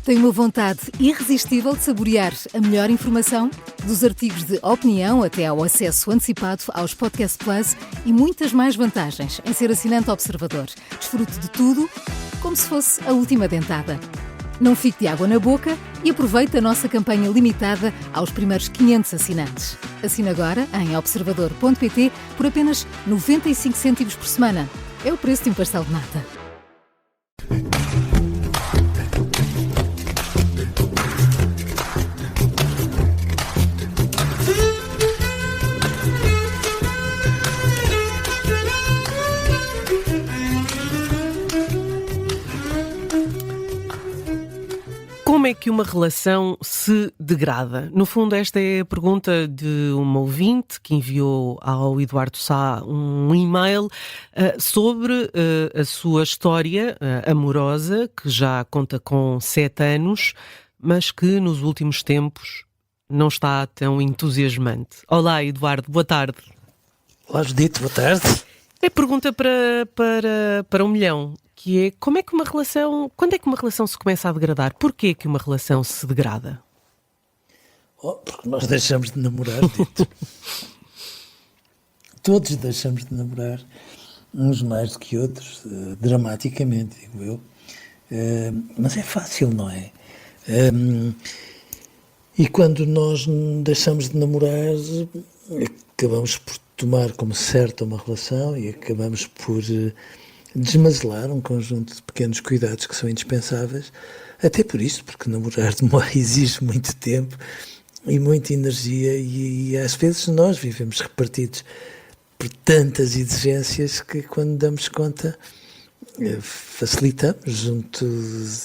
Tem uma vontade irresistível de saborear a melhor informação? Dos artigos de opinião até ao acesso antecipado aos Podcast Plus e muitas mais vantagens em ser assinante Observador. Desfrute de tudo como se fosse a última dentada. Não fique de água na boca e aproveite a nossa campanha limitada aos primeiros 500 assinantes. Assine agora em observador.pt por apenas 95 cêntimos por semana. É o preço de um pastel de nata. Como é que uma relação se degrada? No fundo, esta é a pergunta de uma ouvinte que enviou ao Eduardo Sá um e-mail sobre a sua história amorosa, que já conta com 7 anos, mas que nos últimos tempos não está tão entusiasmante. Olá, Eduardo, boa tarde. Olá, Judite, boa tarde. É pergunta para 1 milhão. Que é, quando é que uma relação se começa a degradar? Porquê que uma relação se degrada? Porque nós deixamos de namorar, dito. Todos deixamos de namorar, uns mais do que outros, dramaticamente, digo eu. Mas é fácil, não é? E quando nós deixamos de namorar, acabamos por tomar como certa uma relação e acabamos por desmazelar um conjunto de pequenos cuidados que são indispensáveis, até por isso, porque namorar exige muito tempo e muita energia e às vezes nós vivemos repartidos por tantas exigências que quando damos conta facilitamos junto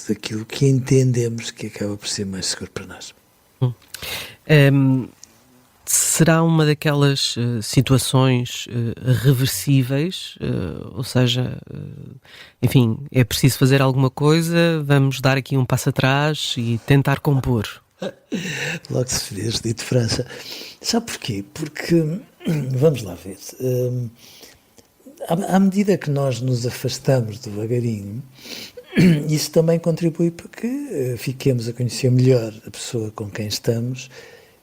daquilo que entendemos que acaba por ser mais seguro para nós. Será uma daquelas situações reversíveis, ou seja, enfim, é preciso fazer alguma coisa, vamos dar aqui um passo atrás e tentar compor. Logo se vê, Judite França. Sabe porquê? Porque, vamos lá ver, à medida que nós nos afastamos devagarinho, isso também contribui para que fiquemos a conhecer melhor a pessoa com quem estamos.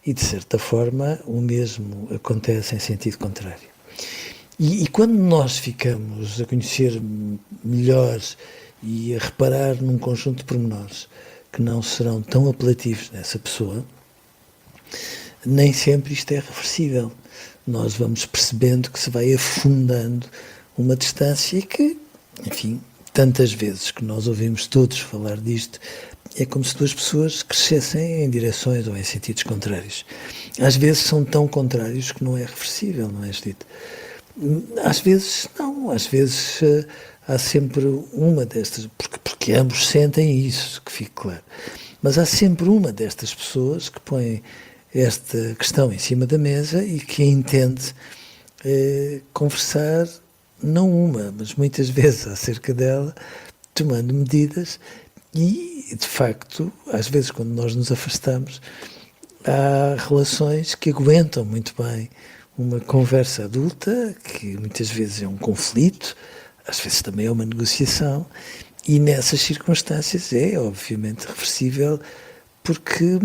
E, de certa forma, o mesmo acontece em sentido contrário. E quando nós ficamos a conhecer melhor e a reparar num conjunto de pormenores que não serão tão apelativos nessa pessoa, nem sempre isto é reversível. Nós vamos percebendo que se vai afundando uma distância e que, enfim, tantas vezes que nós ouvimos todos falar disto, é como se 2 pessoas crescessem em direções ou em sentidos contrários. Às vezes são tão contrários que não é reversível, não é, Judite? Às vezes não, às vezes há sempre uma destas, porque ambos sentem isso, que fique claro. Mas há sempre uma destas pessoas que põe esta questão em cima da mesa e que entende conversar, não uma, mas muitas vezes acerca dela, tomando medidas. E, de facto, às vezes quando nós nos afastamos, há relações que aguentam muito bem uma conversa adulta, que muitas vezes é um conflito, às vezes também é uma negociação, e nessas circunstâncias é, obviamente, reversível, porque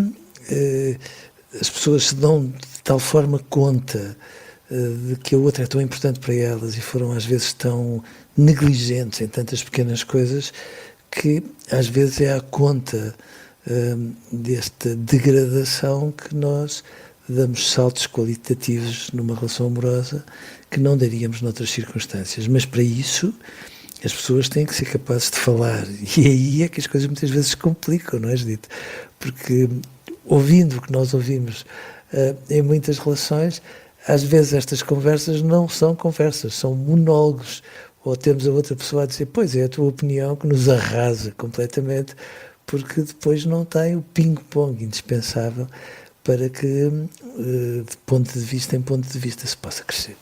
as pessoas se dão de tal forma conta de que a outra é tão importante para elas e foram às vezes tão negligentes em tantas pequenas coisas, que às vezes é à conta desta degradação que nós damos saltos qualitativos numa relação amorosa que não daríamos noutras circunstâncias. Mas para isso as pessoas têm que ser capazes de falar. E aí é que as coisas muitas vezes se complicam, não é, Judite? Porque ouvindo o que nós ouvimos em muitas relações, às vezes estas conversas não são conversas, são monólogos. Ou temos a outra pessoa a dizer, pois é a tua opinião que nos arrasa completamente, porque depois não tem o ping-pong indispensável para que, de ponto de vista em ponto de vista, se possa crescer.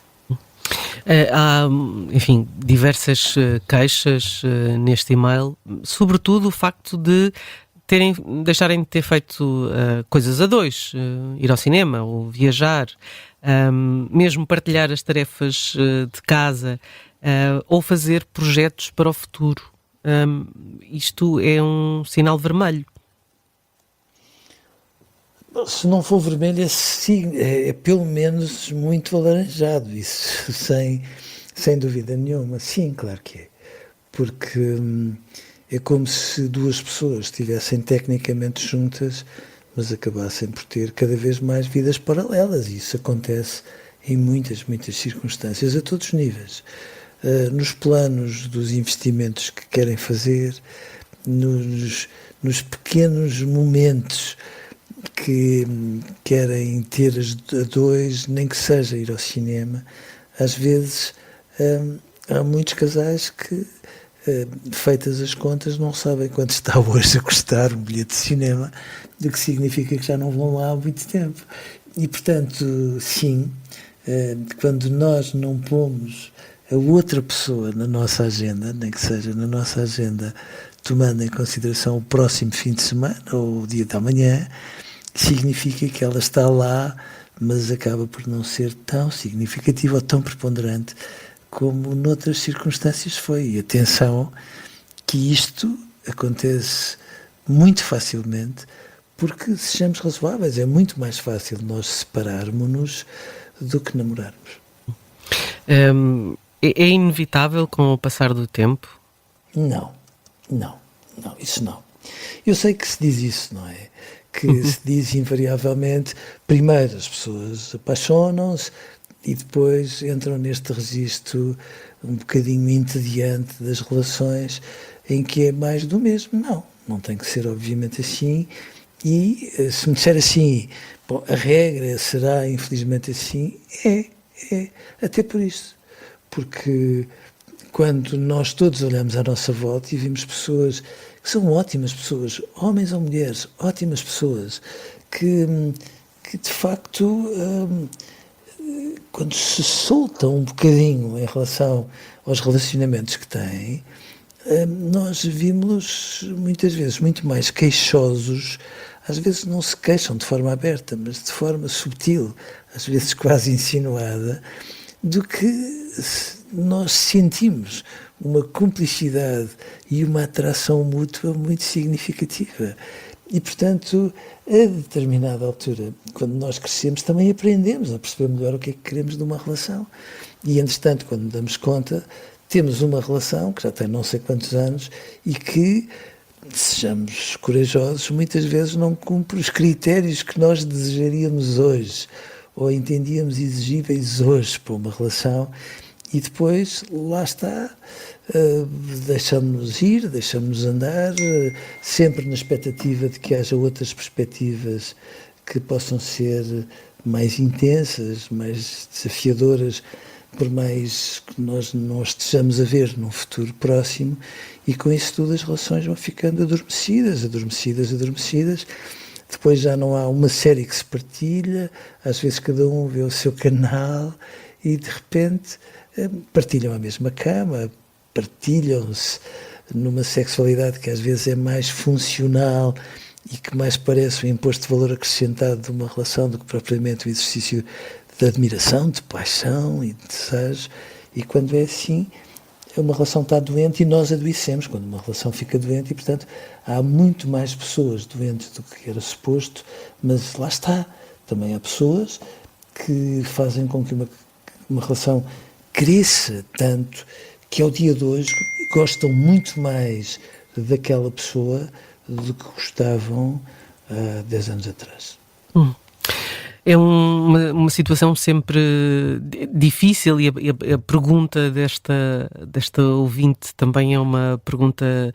Há, enfim, diversas queixas neste e-mail, sobretudo o facto de deixarem de ter feito coisas a 2, ir ao cinema ou viajar, mesmo partilhar as tarefas de casa, ou fazer projetos para o futuro. Isto é um sinal vermelho. Se não for vermelho, é pelo menos muito alaranjado, isso sem dúvida nenhuma. Sim, claro que é. Porque é como se duas pessoas estivessem tecnicamente juntas, mas acabassem por ter cada vez mais vidas paralelas. E isso acontece em muitas, muitas circunstâncias, a todos os níveis. Nos planos dos investimentos que querem fazer, nos pequenos momentos que querem ter a dois, nem que seja ir ao cinema. Às vezes há muitos casais que, feitas as contas, não sabem quanto está hoje a custar um bilhete de cinema, o que significa que já não vão lá há muito tempo. E, portanto, sim, quando nós não pomos a outra pessoa na nossa agenda, nem que seja na nossa agenda, tomando em consideração o próximo fim de semana ou o dia da manhã, significa que ela está lá, mas acaba por não ser tão significativa ou tão preponderante como noutras circunstâncias foi. E atenção que isto acontece muito facilmente, porque, sejamos razoáveis, é muito mais fácil nós separarmos-nos do que namorarmos. É inevitável com o passar do tempo? Não, isso não. Eu sei que se diz isso, não é? Que se diz invariavelmente, primeiro as pessoas apaixonam-se e depois entram neste registro um bocadinho entediante das relações em que é mais do mesmo. Não tem que ser obviamente assim. E se me disser assim, bom, a regra será infelizmente assim, até por isso. Porque quando nós todos olhamos à nossa volta e vimos pessoas que são ótimas pessoas, homens ou mulheres, ótimas pessoas, que de facto, quando se soltam um bocadinho em relação aos relacionamentos que têm, nós vimos-los muitas vezes muito mais queixosos. Às vezes não se queixam de forma aberta, mas de forma subtil, às vezes quase insinuada, do que nós sentimos uma cumplicidade e uma atração mútua muito significativa. E, portanto, a determinada altura, quando nós crescemos, também aprendemos a perceber melhor o que é que queremos de uma relação. E, entretanto, quando nos damos conta, temos uma relação que já tem não sei quantos anos e que, sejamos corajosos, muitas vezes não cumpre os critérios que nós desejaríamos hoje ou entendíamos exigíveis hoje para uma relação. E depois, lá está, deixamos-nos ir, deixamos-nos andar, sempre na expectativa de que haja outras perspectivas que possam ser mais intensas, mais desafiadoras, por mais que nós não estejamos a ver num futuro próximo, e com isso tudo as relações vão ficando adormecidas. Depois já não há uma série que se partilha, às vezes cada um vê o seu canal e de repente partilham a mesma cama, partilham-se numa sexualidade que às vezes é mais funcional e que mais parece o imposto de valor acrescentado de uma relação do que propriamente o exercício de admiração, de paixão e de desejo. E quando é assim, uma relação está doente e nós adoecemos quando uma relação fica doente, e portanto há muito mais pessoas doentes do que era suposto, mas lá está, também há pessoas que fazem com que uma relação cresça tanto que ao dia de hoje gostam muito mais daquela pessoa do que gostavam há 10 anos atrás. É uma situação sempre difícil e a pergunta desta ouvinte também é uma pergunta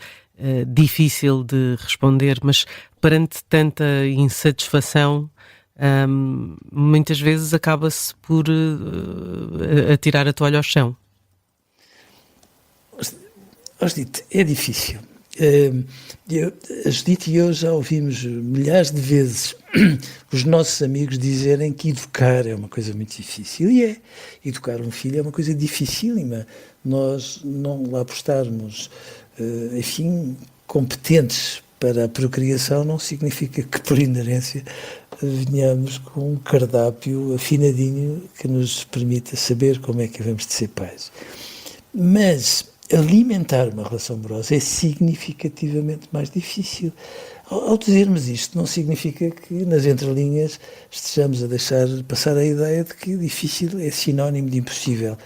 difícil de responder, mas perante tanta insatisfação, muitas vezes acaba-se por atirar a toalha ao chão. Judite, é difícil. A Judite e eu já ouvimos milhares de vezes os nossos amigos dizerem que educar é uma coisa muito difícil. E é. Educar um filho é uma coisa dificílima. Nós não lá por estarmos, enfim, competentes para a procriação não significa que, por inerência, venhamos com um cardápio afinadinho que nos permita saber como é que devemos de ser pais. Mas alimentar uma relação amorosa é significativamente mais difícil. Ao dizermos isto, não significa que nas entrelinhas estejamos a deixar passar a ideia de que difícil é sinónimo de impossível.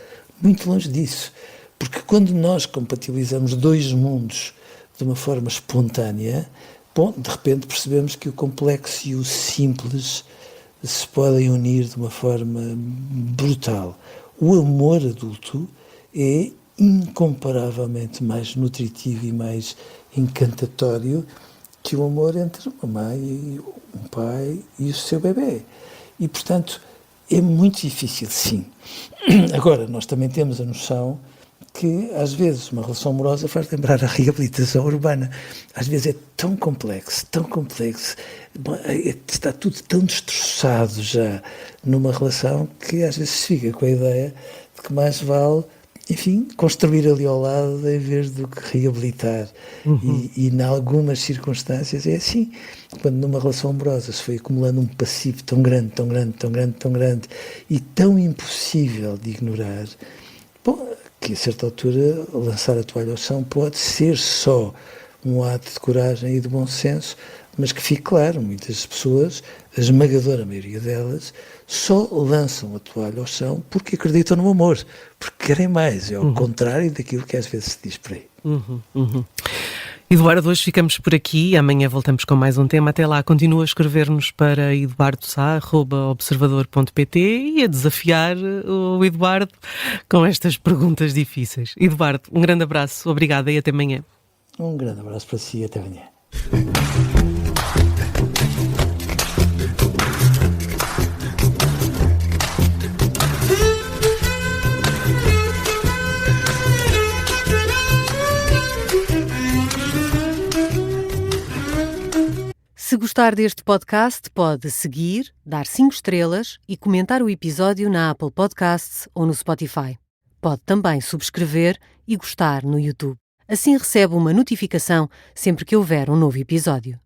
Muito longe disso. Porque quando nós compatibilizamos dois mundos de uma forma espontânea, de repente percebemos que o complexo e o simples se podem unir de uma forma brutal. O amor adulto é incomparavelmente mais nutritivo e mais encantatório que o amor entre uma mãe, um pai e o seu bebê. E, portanto, é muito difícil, sim. Agora, nós também temos a noção que, às vezes, uma relação amorosa faz lembrar a reabilitação urbana. Às vezes é tão complexo, está tudo tão destroçado já numa relação que às vezes se fica com a ideia de que mais vale, enfim, construir ali ao lado em vez do que reabilitar. E em algumas circunstâncias é assim. Quando numa relação amorosa se foi acumulando um passivo tão grande e tão impossível de ignorar, que a certa altura lançar a toalha ao chão pode ser só um ato de coragem e de bom senso, mas que fique claro, muitas pessoas, a esmagadora maioria delas, só lançam a toalha ao chão porque acreditam no amor, porque querem mais, é ao contrário daquilo que às vezes se diz por aí. Eduardo, hoje ficamos por aqui, amanhã voltamos com mais um tema. Até lá, continua a escrever-nos para eduardosá@observador.pt e a desafiar o Eduardo com estas perguntas difíceis. Eduardo, um grande abraço, obrigada e até amanhã. Um grande abraço para si e até amanhã. Se gostar deste podcast, pode seguir, dar 5 estrelas e comentar o episódio na Apple Podcasts ou no Spotify. Pode também subscrever e gostar no YouTube. Assim recebe uma notificação sempre que houver um novo episódio.